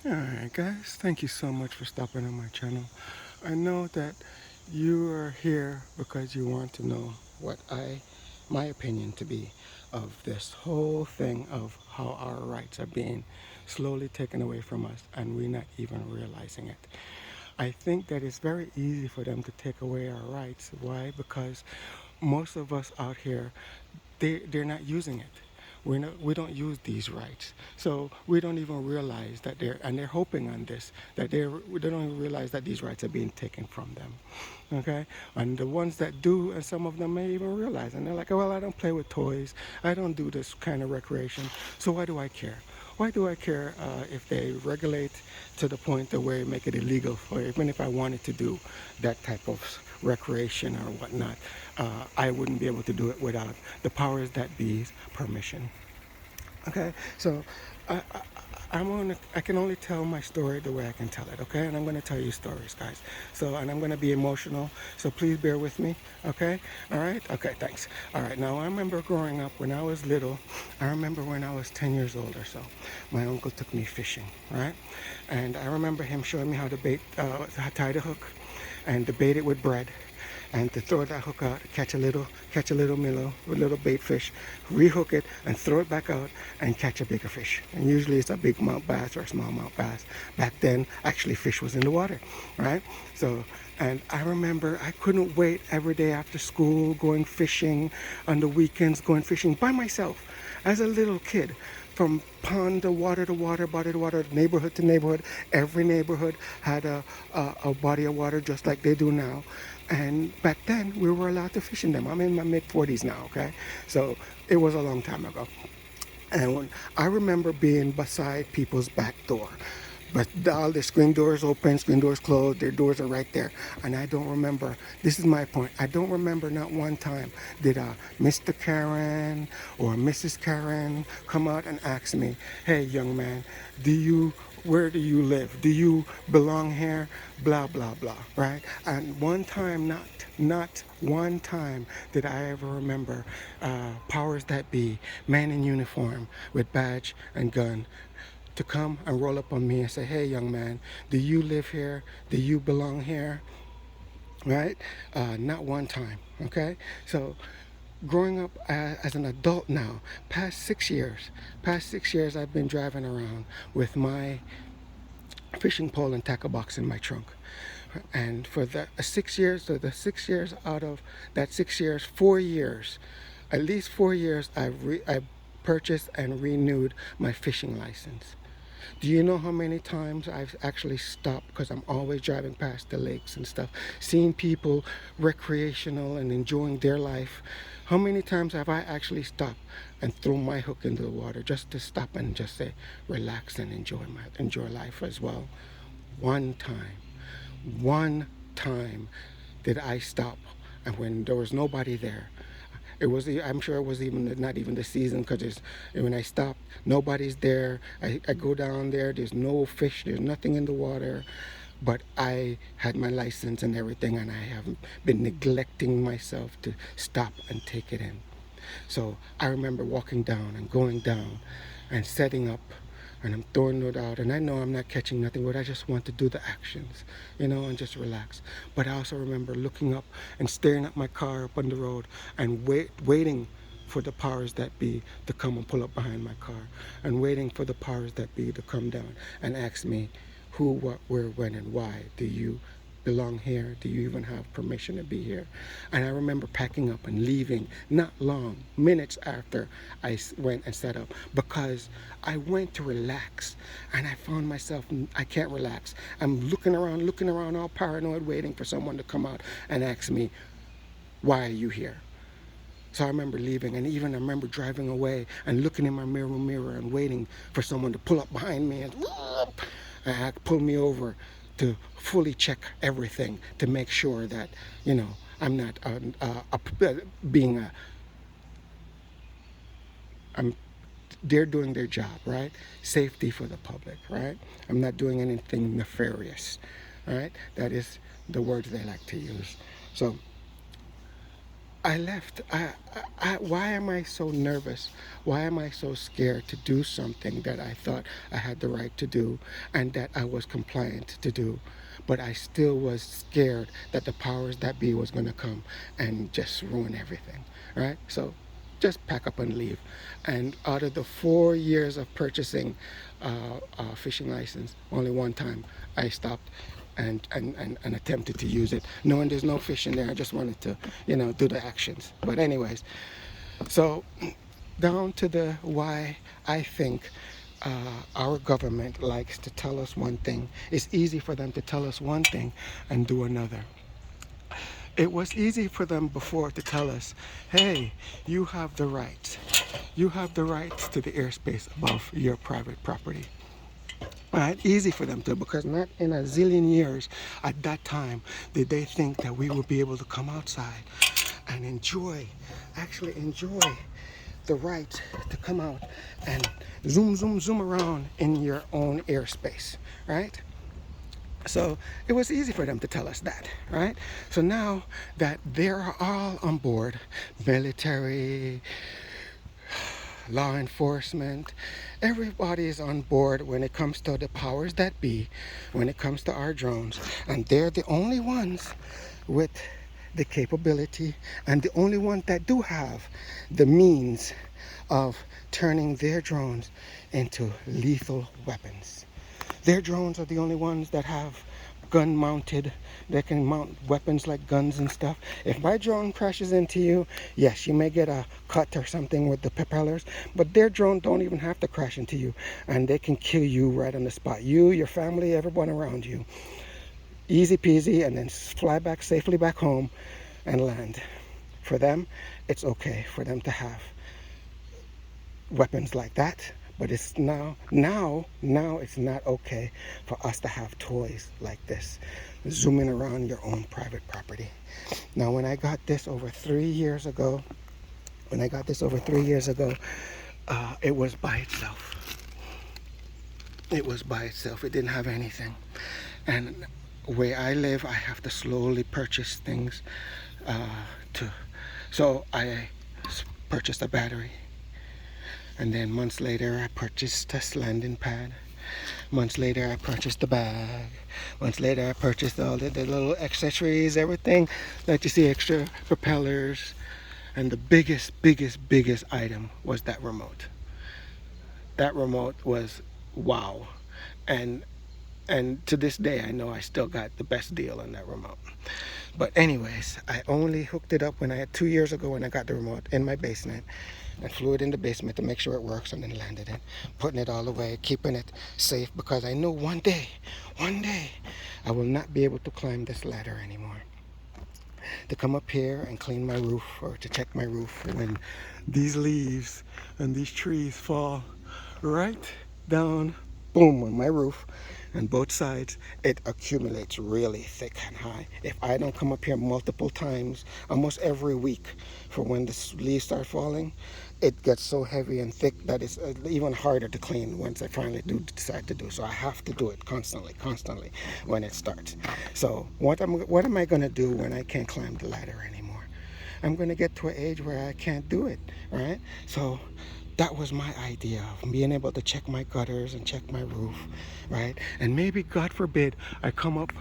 Alright guys, thank you so much for stopping on my channel. I know that you are here because you want to know what my opinion to be of this whole thing of how our rights are being slowly taken away from us and we're not even realizing it. I think that it's very easy for them to take away our rights. Why? Because most of us out here, they're not using it. We don't use these rights, so we don't even realize that they're hoping on this, that they don't even realize that these rights are being taken from them. Okay, and the ones that do, and some of them may even realize, and they're like, well, I don't play with toys, I don't do this kind of recreation, so why do I care? Why do I care if they regulate to the point that where make it illegal for even if I wanted to do that type of recreation or whatnot, I wouldn't be able to do it without the powers that be's permission. Okay, so I, I, I can only tell my story the way I can tell it, okay? And I'm gonna tell you stories, guys. So, and I'm gonna be emotional, so please bear with me, okay? All right? Okay, thanks. All right, now I remember growing up when I was little, I remember when I was 10 years old or so, my uncle took me fishing, right? And I remember him showing me how to tie the hook and to bait it with bread and to throw that hook out, catch a little minnow, a little bait fish, rehook it and throw it back out and catch a bigger fish. And usually it's a big mouth bass or a small mouth bass. Back then, actually fish was in the water, right? So, and I remember I couldn't wait every day after school, going fishing on the weekends, going fishing by myself as a little kid from pond to water, body to water, neighborhood to neighborhood. Every neighborhood had a body of water just like they do now. And back then, we were allowed to fish in them. I'm in my mid 40s now, okay? So it was a long time ago. And when I remember being beside people's back door, but all the screen doors open, screen doors closed, their doors are right there. And I don't remember, this is my point, I don't remember not one time did Mr. Karen or Mrs. Karen come out and ask me, hey young man, where do you live? Do you belong here? Blah, blah, blah, right? And one time, not one time did I ever remember powers that be, man in uniform with badge and gun, to come and roll up on me and say, hey, young man, do you live here? Do you belong here? Right? Not one time. Okay? So, growing up as an adult now, past 6 years, I've been driving around with my fishing pole and tackle box in my trunk. And for the 6 years, so the 6 years out of that 6 years, 4 years, at least 4 years, I purchased and renewed my fishing license. Do you know how many times I've actually stopped because I'm always driving past the lakes and stuff, seeing people recreational and enjoying their life? How many times have I actually stopped and thrown my hook into the water just to stop and just say, relax and enjoy life as well? One time, one time did I stop, and when there was nobody there, I'm sure it was even not even the season because when I stop, nobody's there. I go down there, there's no fish, there's nothing in the water, but I had my license and everything, and I haven't been neglecting myself to stop and take it in. So I remember walking down and going down and setting up, and I'm throwing it out, and I know I'm not catching nothing, but I just want to do the actions, and just relax. But I also remember looking up and staring at my car up on the road and waiting for the powers that be to come and pull up behind my car, and waiting for the powers that be to come down and ask me who, what, where, when, and why do you belong here? Do you even have permission to be here? And I remember packing up and leaving not long, minutes after I went and set up, because I went to relax and I found myself, I can't relax. I'm looking around all paranoid, waiting for someone to come out and ask me, why are you here? So I remember leaving, and even I remember driving away and looking in my mirror and waiting for someone to pull up behind me and pull me over to fully check everything to make sure that, I'm not being I'm, they're doing their job, right? Safety for the public, right? I'm not doing anything nefarious, right? That is the words they like to use. So I left. Why am I so nervous? Why am I so scared to do something that I thought I had the right to do and that I was compliant to do? But I still was scared that the powers that be was going to come and just ruin everything, right? So just pack up and leave. And out of the 4 years of purchasing a fishing license, only one time I stopped and attempted to use it, knowing there's no fish in there. I just wanted to, do the actions. But anyways, so down to the why I think our government likes to tell us one thing. It's easy for them to tell us one thing and do another. It was easy for them before to tell us, hey, you have the rights. You have the rights to the airspace above your private property. Right? Easy for them to, because not in a zillion years at that time did they think that we would be able to come outside and actually enjoy the right to come out and zoom around in your own airspace, right? So it was easy for them to tell us that, right? So now that they're all on board, military, law enforcement, everybody is on board when it comes to the powers that be, when it comes to our drones, and they're the only ones with the capability and the only ones that do have the means of turning their drones into lethal weapons. Their drones are the only ones that have gun mounted. They can mount weapons like guns and stuff. If my drone crashes into you, yes, you may get a cut or something with the propellers, but their drone don't even have to crash into you, and they can kill you right on the spot. You, your family, everyone around you. Easy peasy, and then fly back safely back home and land. For them, it's okay for them to have weapons like that. But it's now it's not okay for us to have toys like this, zooming around your own private property. Now, when I got this over 3 years ago, it was by itself. It was by itself. It didn't have anything. And where I live, I have to slowly purchase things so I purchased a battery. And then months later, I purchased a landing pad. Months later, I purchased the bag. Months later, I purchased all the little accessories, everything that you see, extra propellers. And the biggest item was that remote. That remote was wow. And to this day, I know I still got the best deal on that remote. But anyways, I only hooked it up 2 years ago when I got the remote in my basement. And flew it in the basement to make sure it works, and then landed it, putting it all away, keeping it safe, because I know one day, I will not be able to climb this ladder anymore. To come up here and clean my roof, or to check my roof when these leaves and these trees fall right down, boom, on my roof, and both sides, it accumulates really thick and high. If I don't come up here multiple times, almost every week, for when the leaves start falling, it gets so heavy and thick that it's even harder to clean once I finally do decide to do. So I have to do it constantly when it starts. So what am I going to do when I can't climb the ladder anymore? I'm going to get to an age where I can't do it, right? So that was my idea of being able to check my gutters and check my roof, right? And maybe, God forbid, I come up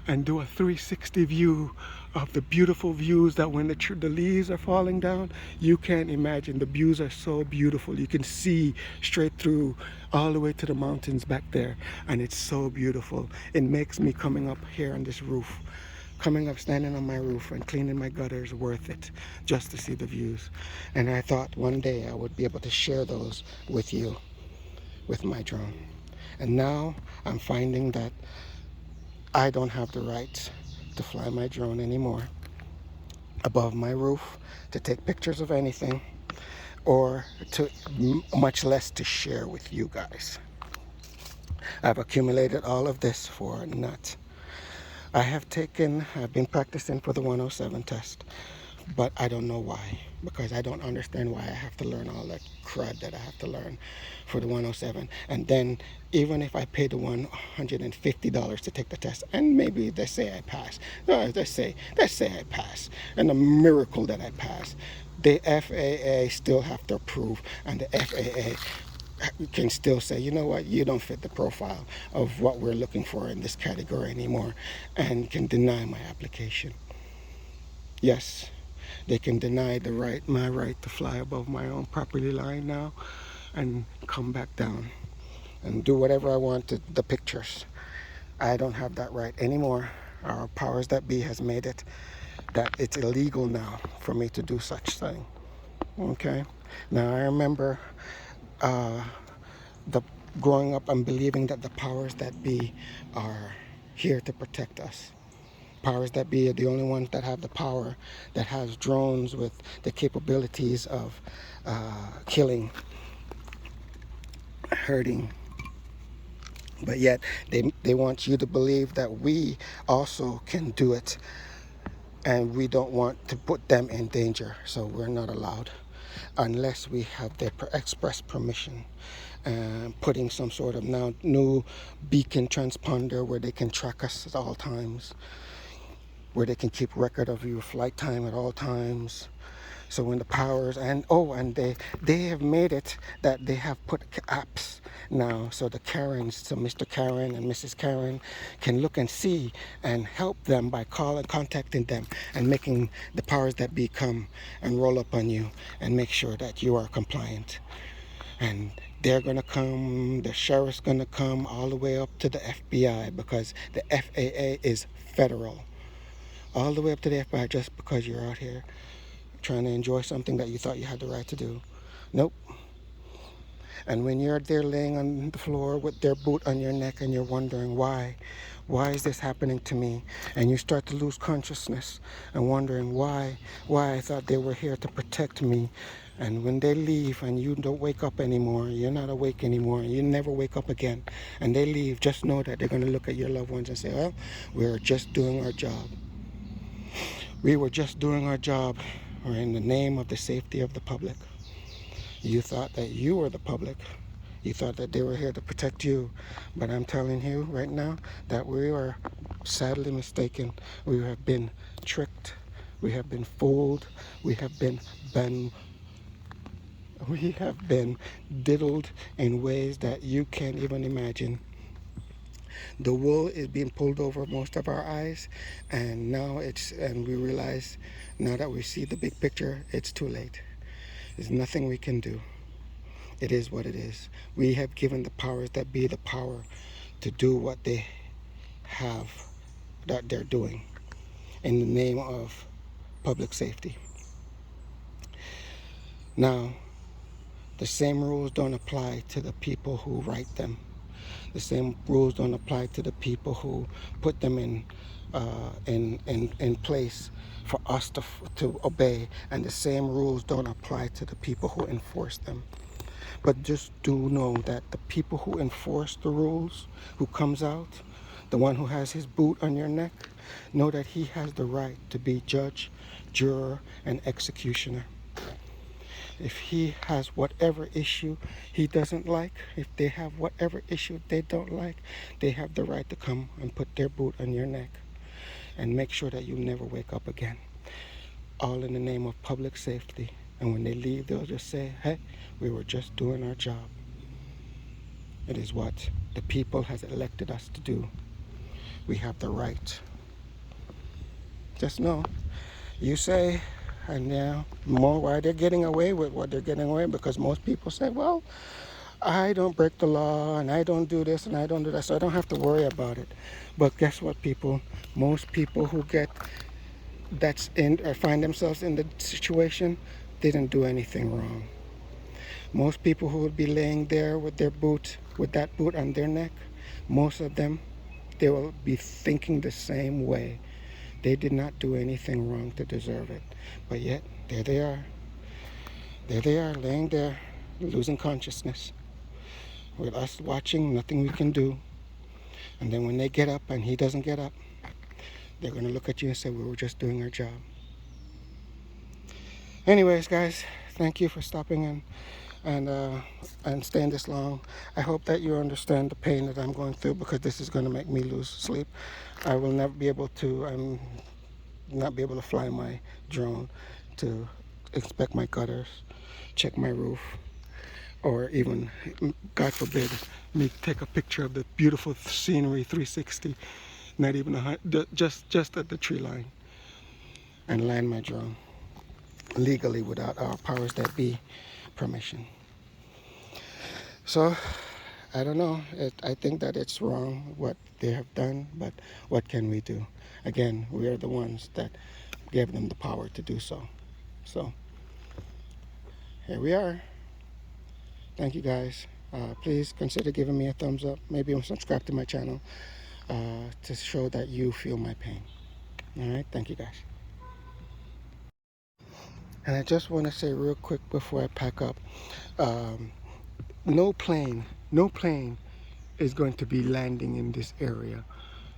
and do a 360 view of the beautiful views that when the leaves are falling down, you can't imagine. The views are so beautiful. You can see straight through all the way to the mountains back there, and it's so beautiful. It makes me coming up here on this roof, standing on my roof and cleaning my gutters worth it, just to see the views. And I thought one day I would be able to share those with you, with my drone. And now I'm finding that I don't have the right to fly my drone anymore above my roof, to take pictures of anything, or to much less to share with you guys. I've accumulated all of this for naught. I've been practicing for the 107 test, but I don't know why. because I don't understand why I have to learn all that crud that I have to learn for the 107. And then even if I pay the $150 to take the test, and maybe they say I pass, let's say I pass, and a miracle that I pass, the FAA still have to approve, and the FAA can still say, you know what, you don't fit the profile of what we're looking for in this category anymore, and can deny my application. Yes, they can deny my right to fly above my own property line now and come back down and do whatever I want to the pictures. I don't have that right anymore. Our powers that be has made it that it's illegal now for me to do such thing. Okay? Now I remember uh, the growing up and believing that the powers that be are here to protect us. Powers that be are the only ones that have the power, that has drones with the capabilities of killing, hurting. But yet they want you to believe that we also can do it, and we don't want to put them in danger, so we're not allowed unless we have their express permission. Putting some sort of now new beacon transponder where they can track us at all times, where they can keep record of your flight time at all times. So when the powers and they have made it that they have put apps now, so the Karens, so Mr. Karen and Mrs. Karen can look and see and help them by contacting them and making the powers that be come and roll up on you and make sure that you are compliant. And they're gonna come, the sheriff's gonna come all the way up to the FBI, because the FAA is federal. All the way up to the FBI, just because you're out here trying to enjoy something that you thought you had the right to do. Nope. And when you're there laying on the floor with their boot on your neck and you're wondering why is this happening to me? And you start to lose consciousness and wondering why I thought they were here to protect me. And when they leave and you don't wake up anymore, you're not awake anymore, and you never wake up again, and they leave, just know that they're going to look at your loved ones and say, well, we were just doing our job. We were just doing our job, or in the name of the safety of the public. You thought that you were the public. You thought that they were here to protect you. But I'm telling you right now that we are sadly mistaken. We have been tricked. We have been fooled. We have been diddled in ways that you can't even imagine. The wool is being pulled over most of our eyes, and we realize now that we see the big picture, it's too late. There's nothing we can do. It is what it is. We have given the powers that be the power to do what they have, that they're doing, in the name of public safety. Now, the same rules don't apply to the people who write them. The same rules don't apply to the people who put them in place for us to obey, and the same rules don't apply to the people who enforce them. But just do know that the people who enforce the rules, who comes out, the one who has his boot on your neck, know that he has the right to be judge, juror, and executioner. If he has whatever issue he doesn't like, if they have whatever issue they don't like, they have the right to come and put their boot on your neck and make sure that you never wake up again. All in the name of public safety. And when they leave, they'll just say, hey, we were just doing our job. It is what the people has elected us to do. We have the right. Just know, you say, and now more why they're getting away with what they're getting away, because most people say, well, I don't break the law and I don't do this and I don't do that, so I don't have to worry about it. But guess what, people? Most people who that's in or find themselves in the situation didn't do anything wrong. Most people who would be laying there with that boot on their neck, most of them, they will be thinking the same way. They did not do anything wrong to deserve it. But yet, there they are. There they are, laying there, losing consciousness. With us watching, nothing we can do. And then when they get up and he doesn't get up, they're going to look at you and say, we were just doing our job. Anyways, guys, thank you for stopping in and staying this long. I hope that you understand the pain that I'm going through because this is going to make me lose sleep. I will never be able to not be able to fly my drone to inspect my gutters, check my roof, or even, God forbid, me take a picture of the beautiful scenery 360, not even just at the tree line, and land my drone legally without our powers that be permission. So I don't know. I think that it's wrong what they have done, but what can we do? Again, we are the ones that gave them the power to do so. So here we are. Thank you guys. Please consider giving me a thumbs up. Maybe subscribe to my channel to show that you feel my pain. All right. Thank you guys. And I just want to say real quick before I pack up, um, no plane, no plane is going to be landing in this area.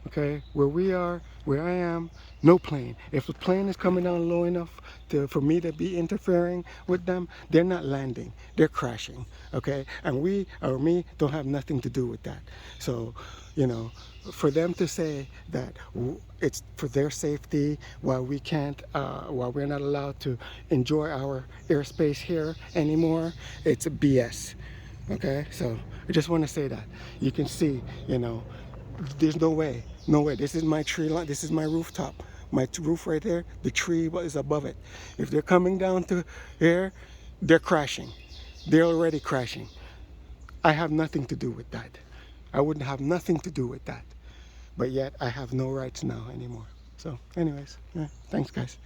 Okay, where we are, where I am, no plane. If the plane is coming down low enough for me to be interfering with them, they're not landing, they're crashing. Okay, and we or me don't have nothing to do with that. So, you know, for them to say that it's for their safety while we can't, while we're not allowed to enjoy our airspace here anymore, it's a BS. Okay, so I just want to say that you can see, you know, there's no way, no way. This is my tree line. This is my rooftop. My roof right there. The tree is above it. If they're coming down to here, they're crashing. They're already crashing. I have nothing to do with that. I wouldn't have nothing to do with that. But yet I have no rights now anymore. So anyways, yeah, thanks guys.